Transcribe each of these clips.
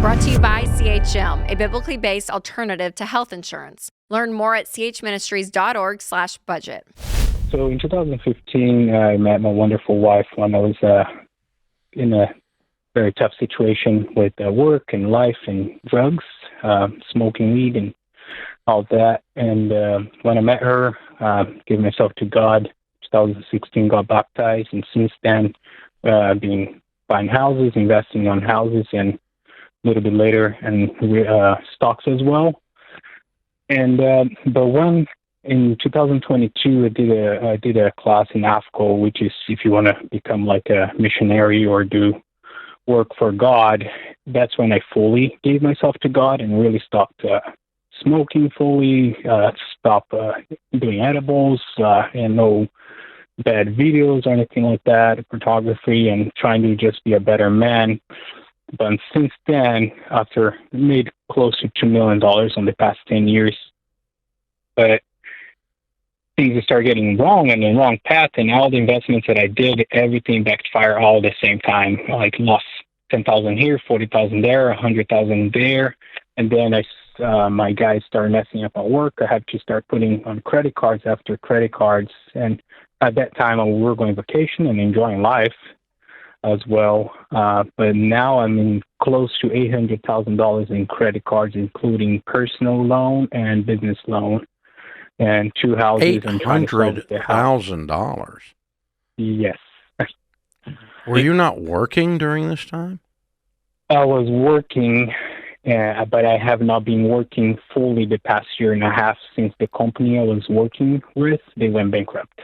Brought to you by CHM, a biblically based alternative to health insurance. Learn more at chministries.org/budget. So in 2015, I met my wonderful wife when I was in a very tough situation with work and life and drugs, smoking weed and all that. And when I met her, gave myself to God. 2016, got baptized, and since then, been buying houses, investing on houses, and a little bit later, and stocks as well. And but when in 2022, I did a class in AFCO, which is if you want to become like a missionary or do work for God. That's when I fully gave myself to God and really stopped smoking fully, stopped doing edibles, and no bad videos or anything like that, photography, and trying to just be a better man. But since then, after made close to $2 million in the past 10 years, but things started getting wrong and the wrong path, and all the investments that I did, everything backfired all at the same time. Like lost 10,000 here, 40,000 there, 100,000 there, and then my guys started messing up at work. I had to start putting on credit cards after credit cards, and at that time we were going vacation and enjoying life as well. But now I'm in close to $800,000 in credit cards, including personal loan and business loan, and 2 houses. $800,000. Yes. Were you not working during this time? I was working, but I have not been working fully the past year and a half since the company I was working with, they went bankrupt.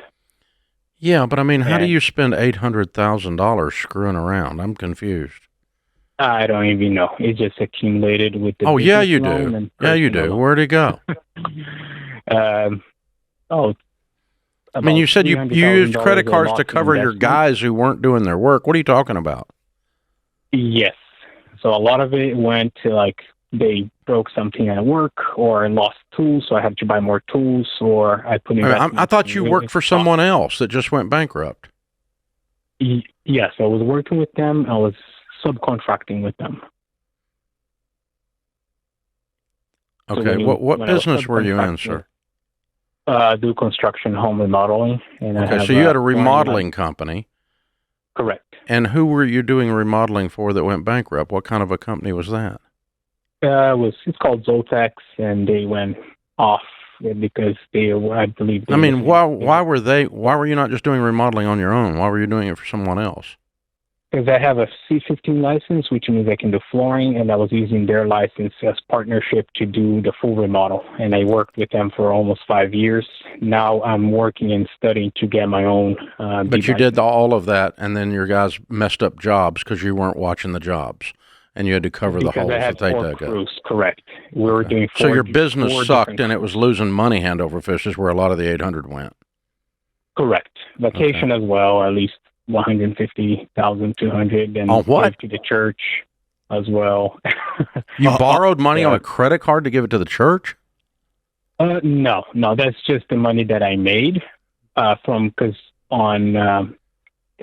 Yeah, but I mean, how do you spend $800,000 screwing around? I'm confused. I don't even know. It just accumulated with the. Oh, yeah, you do. Yeah, you do. Where'd it go? I mean, you said you used credit cards to cover your guys who weren't doing their work. What are you talking about? Yes. So a lot of it went to they broke something at work or lost tools, so I had to buy more tools, or I put in. I thought you worked for someone else that just went bankrupt. Yes, I was working with them. I was subcontracting with them. Okay, so what business were you in, sir? Do construction, home remodeling. And okay, so you had a remodeling company. Correct. And who were you doing remodeling for that went bankrupt? What kind of a company was that? It's called Zotex, and they went off because I believe. Why were you not just doing remodeling on your own? Why were you doing it for someone else? Because I have a C15 license, which means I can do flooring, and I was using their license as partnership to do the full remodel. And I worked with them for almost 5 years. Now I'm working and studying to get my own. But you did all of that, and then your guys messed up jobs because you weren't watching the jobs, and you had to cover the holes that they dug up. Correct. We were doing. So your business sucked, and it was losing money hand over fist, is where a lot of the 800 went. Correct. Vacation as well, at least 150,000, 200, and what? To the church as well. You borrowed money on a credit card to give it to the church? No, that's just the money that I made because on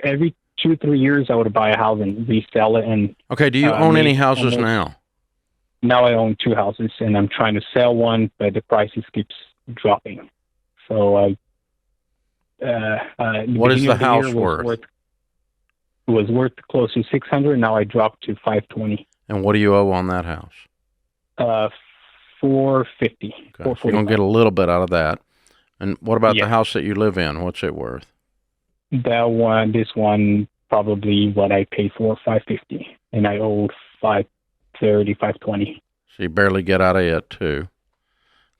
every 2-3 years I would buy a house and resell it. And okay, do you own any houses now? Now I own 2 houses, and I'm trying to sell one, but the prices keeps dropping. So what is the house worth? It was worth close to 600. Now I dropped to 520. And what do you owe on that house? 450. Okay. So you don't get a little bit out of that. And what about the house that you live in? What's it worth? This one, probably what I paid for, 550, and I owed 530, 520. So you barely get out of it too.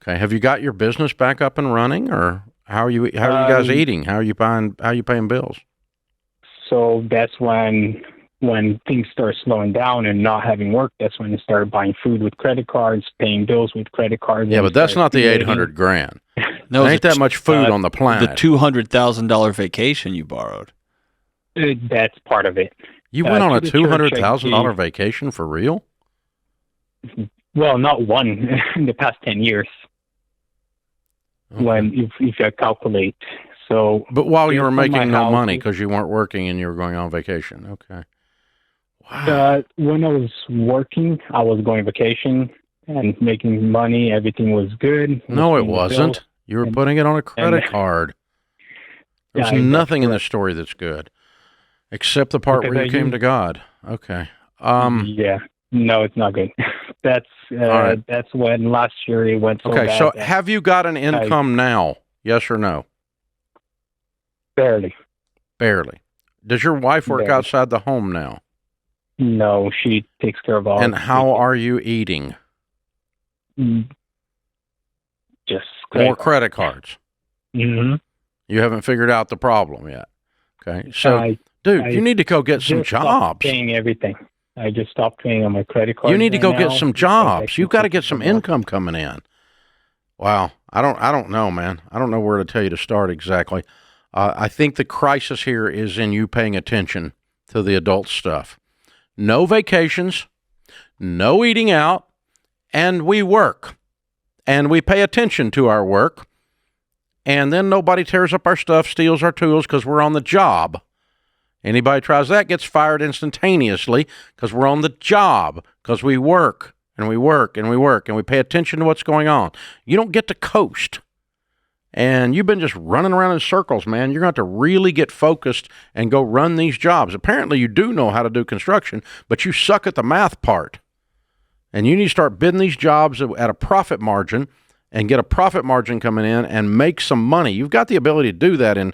Okay. Have you got your business back up and running, or how are you guys eating? How are you paying bills? So that's when things start slowing down and not having work. That's when I started buying food with credit cards, paying bills with credit cards. Yeah, but that's not the $800,000. No, ain't that much food on the planet. The $200,000 vacation you borrowed. That's part of it. You went on a $200,000 vacation for real? Well, not one in the past 10 years. Okay. If I calculate. So, but while you were making no money because you weren't working and you were going on vacation. Okay. When I was working, I was going vacation and making money. Everything was good. No, it Paying the wasn't. bills. You were putting it on a credit card. There's Yeah, nothing in that's this story that's good, except the part Because where I you came used- to God. Okay. Yeah. No, it's not good. That's right. that's when last year it went so Okay. bad. So that have you got an income now? Yes or no? barely. Barely. Does your wife work Barely. outside the home now? No, she takes care of all. And how are you eating? Just More credit cards. Mm-hmm. You haven't figured out the problem yet. Okay. So, dude, you need to go get some jobs. Paying everything. I just stopped paying on my credit card. You need to go get now. some jobs. You've got to get some income coming in. Wow. I don't know, man. I don't know where to tell you to start exactly. I think the crisis here is in you paying attention to the adult stuff. No vacations, no eating out, and we work. And we pay attention to our work. And then nobody tears up our stuff, steals our tools because we're on the job. Anybody tries that gets fired instantaneously because we're on the job, because we work and we work and we work and we pay attention to what's going on. You don't get to coast. And you've been just running around in circles, man. You're going to have to really get focused and go run these jobs. Apparently you do know how to do construction, but you suck at the math part. And you need to start bidding these jobs at a profit margin and get a profit margin coming in and make some money. You've got the ability to do that in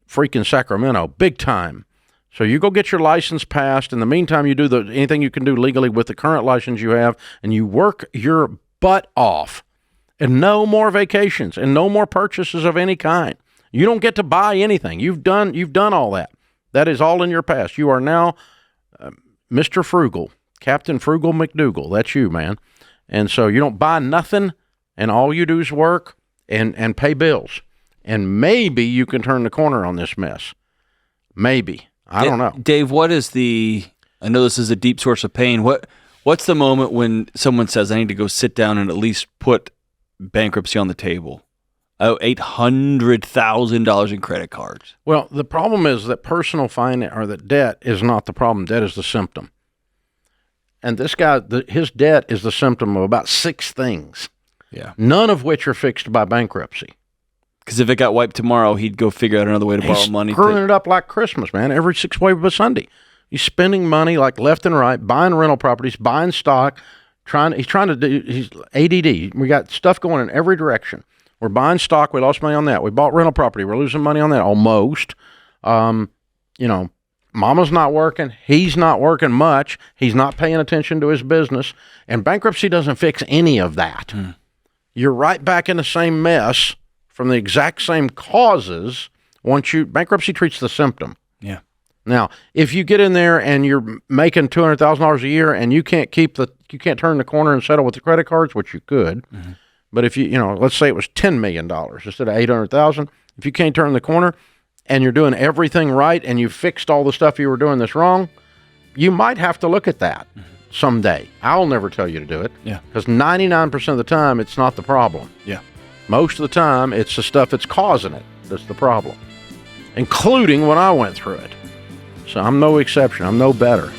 freaking Sacramento, big time. So you go get your license passed. In the meantime, you do anything you can do legally with the current license you have, and you work your butt off. And no more vacations and no more purchases of any kind. You don't get to buy anything. You've done all that. That is all in your past. You are now Mr. Frugal, Captain Frugal McDougal. That's you, man. And so you don't buy nothing, and all you do is work and pay bills. And maybe you can turn the corner on this mess. Maybe. I don't know. Dave, what is I know this is a deep source of pain. What's the moment when someone says, I need to go sit down and at least put bankruptcy on the table? Oh, $800,000 in credit cards. Well, the problem is that personal finance or that debt is not the problem. Debt is the symptom. And this guy, his debt is the symptom of about 6 things. Yeah. None of which are fixed by bankruptcy. Because if it got wiped tomorrow, he'd go figure out another way to borrow money. He's screwing it up like Christmas, man. Every 6 waves of a Sunday. He's spending money like left and right, buying rental properties, buying stock. He's ADD. We got stuff going in every direction. We're buying stock. We lost money on that. We bought rental property. We're losing money on that almost. Mama's not working. He's not working much. He's not paying attention to his business. And bankruptcy doesn't fix any of that. You're right back in the same mess from the exact same causes. Bankruptcy treats the symptom. Yeah. Now, if you get in there and you're making $200,000 a year and you can't turn the corner and settle with the credit cards, which you could, but if let's say it was $10 million instead of $800,000, if you can't turn the corner and you're doing everything right and you fixed all the stuff you were doing that's wrong, you might have to look at that someday. I'll never tell you to do it. Yeah. Because 99% of the time, it's not the problem. Yeah. Most of the time, it's the stuff that's causing it that's the problem, including when I went through it. So I'm no exception. I'm no better.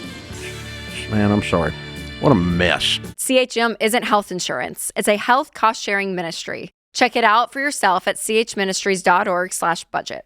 Man, I'm sorry. What a mess. CHM isn't health insurance. It's a health cost-sharing ministry. Check it out for yourself at chministries.org/budget.